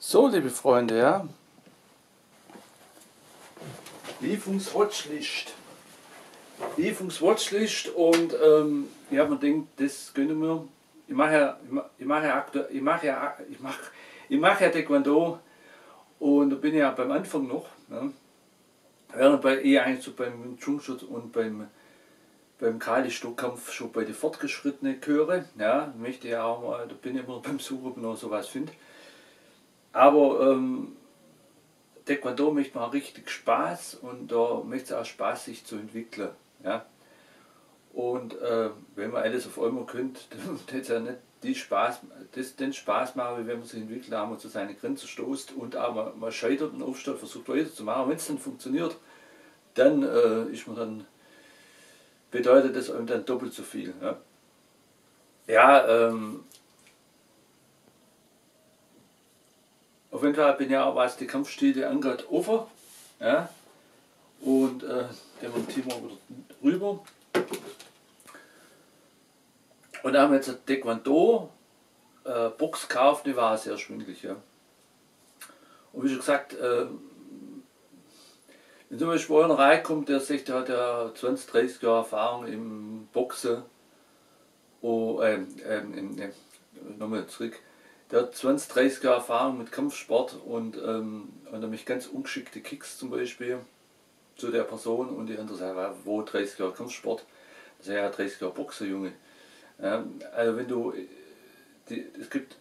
So, liebe Freunde, ja, Lieferungswatchlist. Lieferungswatchlist und ich habe mir gedacht, das gönnen wir. Ich mache ja Taekwondo und da bin ich ja beim Anfang noch. Ja. Während eigentlich so beim Wing Chun und beim Kali-Stockkampf schon bei den Fortgeschrittenen gehöre. Ja, möchte ja auch mal, da bin ich immer beim Suchen, ob ich noch sowas finde. Aber Taekwondo macht mir auch richtig Spaß und da macht es auch Spaß, sich zu entwickeln. Ja? Und wenn man alles auf einmal könnte, dann hätte es ja nicht den Spaß machen, wie wenn man sich entwickelt, einmal zu seinen Grenzen stoßt und auch man scheitert und aufsteht, versucht weiterzumachen. Wenn es dann funktioniert, dann bedeutet das einem dann doppelt so viel. Ja, ja auf jeden Fall bin ich auch, was die Kampfstile angeht, offen. Ja? Und demontieren wir wieder rüber. Und dann haben wir jetzt eine Taekwondo Box gekauft, die war sehr schwindelig. Ja? Und wie schon gesagt, wenn zum Beispiel einer reinkommt, der sagt, der hat ja 20, 30 Jahre Erfahrung im Boxen, nochmal zurück, der hat 20, 30 Jahre Erfahrung mit Kampfsport und nämlich ganz ungeschickte Kicks zum Beispiel zu der Person und die andere sagt, wo 30 Jahre Kampfsport? Das ist ja 30 Jahre Boxer, Junge. Also wenn du, es gibt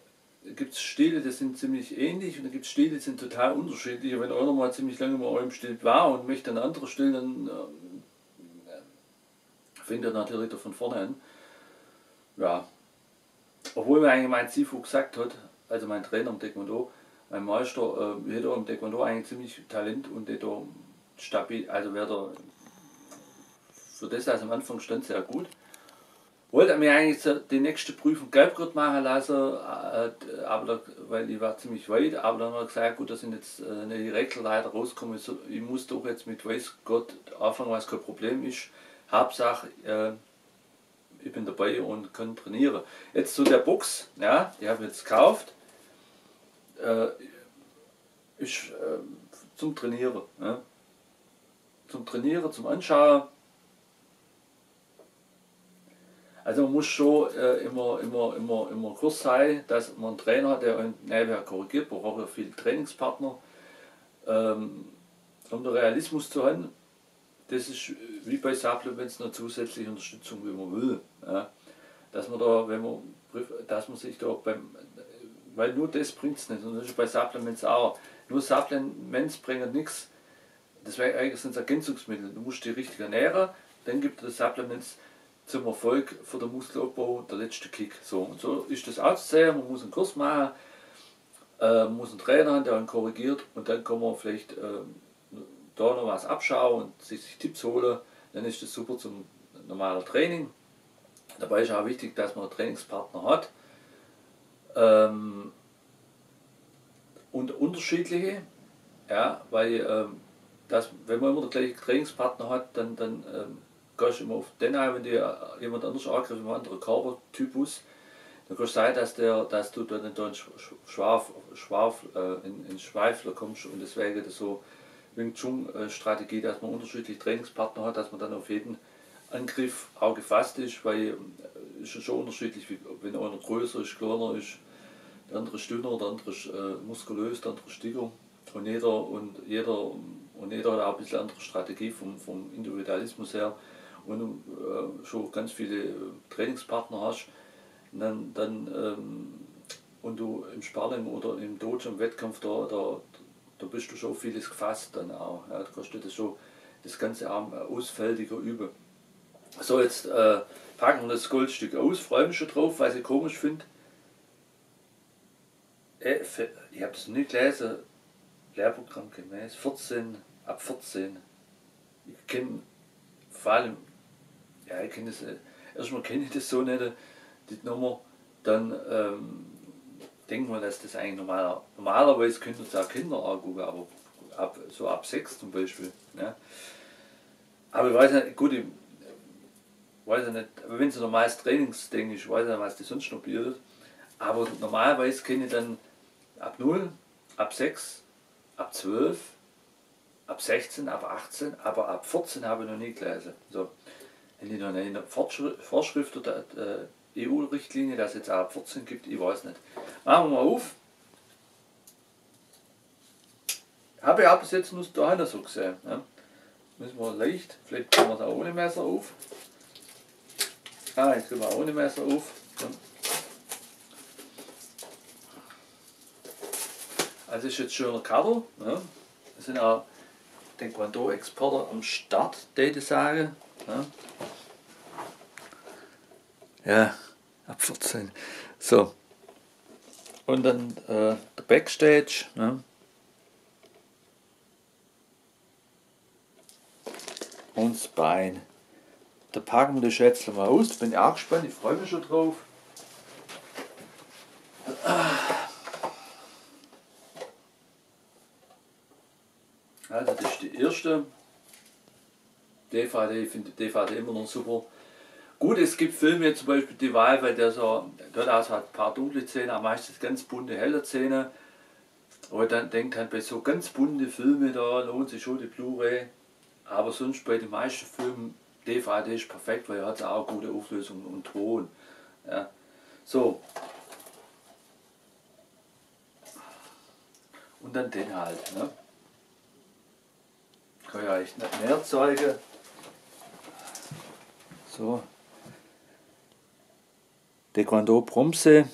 Stile, die sind ziemlich ähnlich und dann gibt es Stile, die sind total unterschiedlich. Und wenn einer mal ziemlich lange mal einem Stil war und möchte einen anderen Stil, dann fängt er natürlich da von vorne an. Ja, obwohl mir eigentlich mein Sifu gesagt hat, also mein Trainer im Taekwondo, mein Meister, jeder im Taekwondo eigentlich ziemlich Talent und der stabil, also wäre der für das, was am Anfang stand, sehr gut. Wollte mir eigentlich die nächste Prüfung Gelbgurt machen lassen, weil die war ziemlich weit, aber dann hat er gesagt, gut, da sind jetzt die Regel leider rausgekommen, ich muss doch jetzt mit weiß Gott anfangen, was kein Problem ist. Hauptsache, ich bin dabei und kann trainieren. Jetzt zu der Box, ja, die habe ich jetzt gekauft, ist zum Trainieren. Ja. Zum Trainieren, zum Anschauen. Also man muss schon immer Kurs sein, dass man einen Trainer hat, der einen nebenher korrigiert, man braucht ja viele Trainingspartner. Um den Realismus zu haben, das ist wie bei Supplements eine zusätzliche Unterstützung, wie man will. Ja. Dass man da, dass man sich da weil nur das bringt es nicht. Und das ist bei Supplements auch. Nur Supplements bringen nichts. Deswegen eigentlich sind es Ergänzungsmittel. Du musst dich richtig ernähren, dann gibt es Supplements zum Erfolg für den Muskelaufbau, der letzte Kick. So, und so ist das auch zu sehen. Man muss einen Kurs machen, man muss einen Trainer haben, der einen korrigiert und dann kann man vielleicht da noch was abschauen und sich Tipps holen. Dann ist das super zum normalen Training. Dabei ist auch wichtig, dass man einen Trainingspartner hat. Und unterschiedliche, ja, weil wenn man immer den gleichen Trainingspartner hat, dann gehst du immer auf den ein, wenn dir jemand anders angreift, einen anderen Körpertypus, dann kann es sein, dass du dann in Schweifler kommst und deswegen das so Wing Chun Strategie, dass man unterschiedliche Trainingspartner hat, dass man dann auf jeden Angriff auch gefasst ist, weil es ist schon unterschiedlich, wenn einer größer ist, kleiner ist, der andere ist dünner, der andere ist muskulös, der andere ist dicker und jeder hat auch ein bisschen andere Strategie vom Individualismus her. Wenn du schon ganz viele Trainingspartner hast, und du im Sparring oder im Dojo im Wettkampf, da bist du schon vieles gefasst dann auch. Ja, da kannst du das schon das ganze Abend ausfältiger üben. So, jetzt packen wir das Goldstück aus, freue mich schon drauf, was ich komisch finde. Ich habe es nicht gelesen, Lehrprogramm gemäß 14, ab 14. Ich kenne vor allem, ja, ich kenne das, erstmal kenne ich das so nicht, die Nummer, dann denken wir, dass das eigentlich normalerweise könnten es auch Kinder angucken, aber so ab 6 zum Beispiel. Ja. Aber ich weiß nicht, gut, ich weiß nicht, wenn es ein normales Trainingsding ist, ich weiß nicht, was die sonst noch bietet, aber normalerweise kenne ich dann ab 0 ab 6, ab 12, ab 16, ab 18, aber ab 14 habe ich noch nie gelesen. So, wenn die noch eine Vorschrift oder EU-Richtlinie, dass es jetzt auch ab 14 gibt, ich weiß nicht. Machen wir mal auf. Habe ich aber bis jetzt nur da so gesehen. Ja. Müssen wir leicht, vielleicht können wir es auch ohne Messer auf. Jetzt können wir auch ohne Messer auf. So. Also ist jetzt schöner Cover. Ja. Wir sind auch Taekwondo-Exporter am Start, würde ich sagen. Ja, ab 14. So. Und dann der Backstage. Ne? Und das Bein. Da packen wir die Schätzle mal aus. Da bin ich auch gespannt, ich freue mich schon drauf. Also das ist die erste DVD, ich finde die DVD immer noch super. Gut, es gibt Filme, zum Beispiel Die Wahl, weil der so, dort hat ein paar dunkle Szenen, aber meistens ganz bunte, helle Szenen. Aber dann denkt halt bei so ganz bunte Filmen, da lohnt sich schon die Blu-ray. Aber sonst bei den meisten Filmen, DVD ist perfekt, weil er hat auch gute Auflösung und Ton. Ja. So. Und dann den halt. Ne? Kann ja echt nicht mehr zeigen. So. Taekwondo Bronze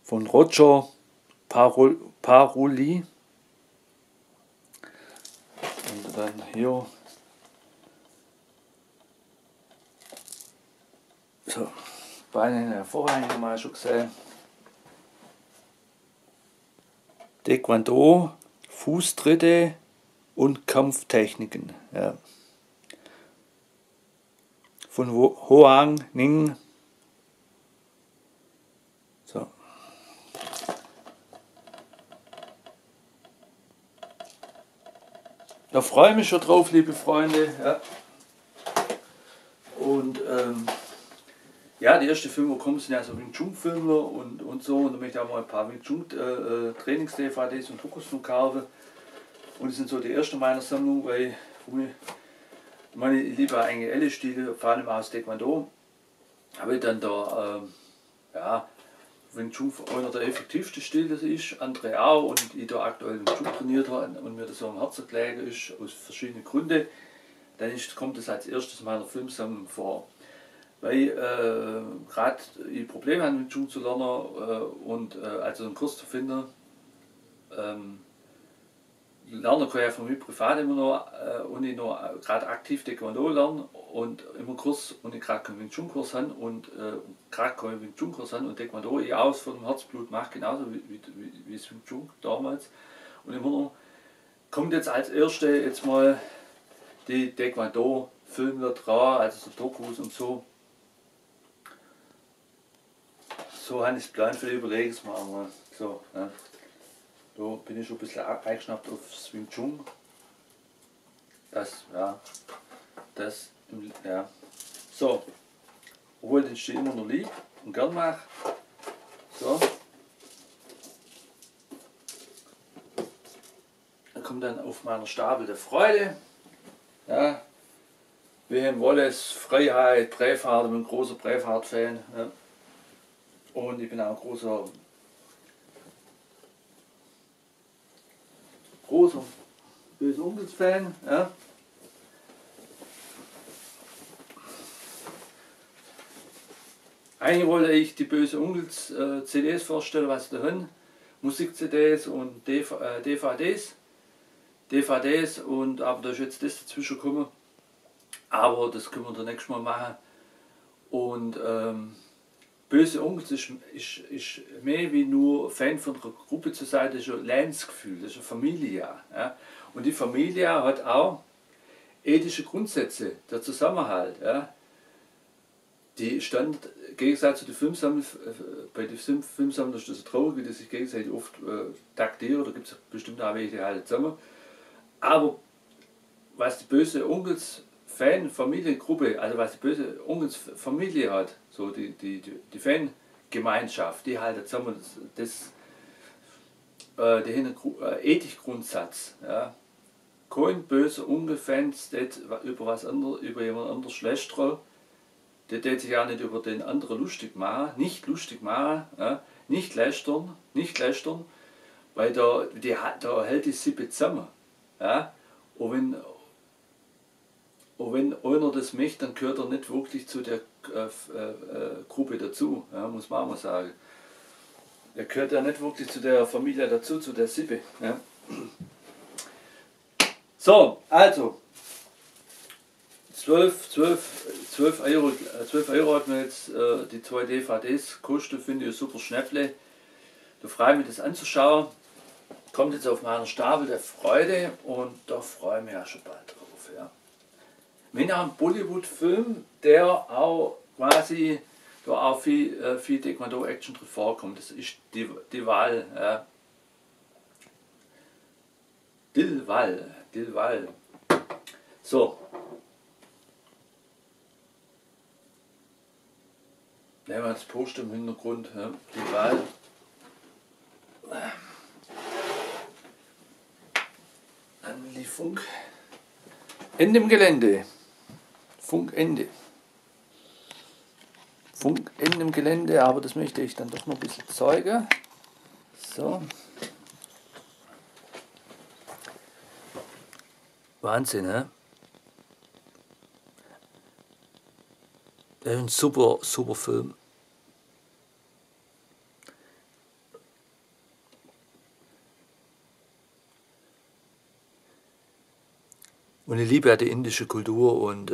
von Roger Paroli. Und dann hier. So, Beine hervorragend mal schon gesehen. Taekwondo, Fußtritte und Kampftechniken. Ja. Von Hoang Ning. So. Da freue ich mich schon drauf, liebe Freunde. Ja. Und ja, die ersten Filme kommen sind ja so Wing Chun Filme und so. Und da möchte ich auch mal ein paar Wing Chun Trainings-DVDs und Dokus von kaufen. Und das sind so die ersten meiner Sammlung, weil meine liebe eigentlich alle Stile, vor allem aus Taekwondo, habe ich dann da, ja, Wing Chun einer der effektivsten Stile das ist, andere auch, und ich da aktuell Wing Chun trainiert habe und mir das so am Herzen gelegen ist, aus verschiedenen Gründen, dann kommt das als erstes in meiner Filmsammlung vor. Weil gerade ich Probleme habe, Wing Chun zu lernen und also einen Kurs zu finden, lernen kann ich von mir privat immer noch und ich noch gerade aktiv Taekwondo lernen und immer Kurs und ich gerade keinen Wing Chun Kurs habe und gerade keinen Wing Chun Kurs habe und Taekwondo ich aus von dem Herzblut mache, genauso wie das Wing Chun damals. Und immer noch kommt jetzt als erste jetzt mal die Taekwondo Filme dran, also so Dokus und so. So habe ich es geplant für die Überlegungsmal. So, ja. Da bin ich schon ein bisschen eingeschnappt auf Wing Chun. Das, ja, ja. So, obwohl den Stil immer noch lieb und gern mache. So. Dann kommt dann auf meiner Stapel der Freude. Ja. Wilhelm Wallace, Freiheit, Braveheart, ich bin ein großer Braveheart-Fan. Ja. Und ich bin auch ein großer Böse Onkels-Fan. Ja. Eigentlich wollte ich die Böse Onkels CDs vorstellen, was sie da haben. Musik-CDs und DVDs. Und aber da ist jetzt das dazwischen gekommen. Aber das können wir das nächste Mal machen. Und Böse Onkels ist mehr wie nur Fan von einer Gruppe zu sein, das ist ein Lebensgefühl, das ist eine Familie. Ja. Und die Familie hat auch ethische Grundsätze, der Zusammenhalt. Ja. Die stand im Gegensatz zu den Filmsammlern, bei den Filmsammlern ist das so traurig, wie die sich gegenseitig oft taktieren, da gibt es bestimmt auch welche, die halten zusammen. Aber was die Böse Onkels Fan-Familiengruppe, also was die Böse Onkels Familie hat, so die Gemeinschaft, die halt zusammen der Ethikgrundsatz. Ja. Kein böser Ungefäns, der über was anderes, über jemand anderes schlecht, der tät sich ja nicht über den anderen lustig machen, ja, nicht lästern, weil da hält die Sippe zusammen. Ja. Und wenn einer das möchte, dann gehört er nicht wirklich zu der Gruppe dazu, ja, muss man auch mal sagen. Der gehört ja nicht wirklich zu der Familie dazu, zu der Sippe. Ja. So, also 12 Euro hat mir jetzt die 2 DVDs gekostet, finde ich ein super Schnäpple. Da freue ich mich, das anzuschauen. Kommt jetzt auf meinen Stapel der Freude und da freue ich mich ja schon bald drauf. Ja. Wenn auch ein Bollywood-Film, der auch quasi da auch viel Taekwondo-Action drin vorkommt, das ist die Wahl. Ja. Dilwal. So. Nehmen wir das Poster im Hintergrund. Ja. Dilwal. Anli Funk. Ende im Gelände. Funkende. Funkende im Gelände, aber das möchte ich dann doch noch ein bisschen zeigen. So. Wahnsinn, ne? Ein super Film. Und ich liebe ja die indische Kultur und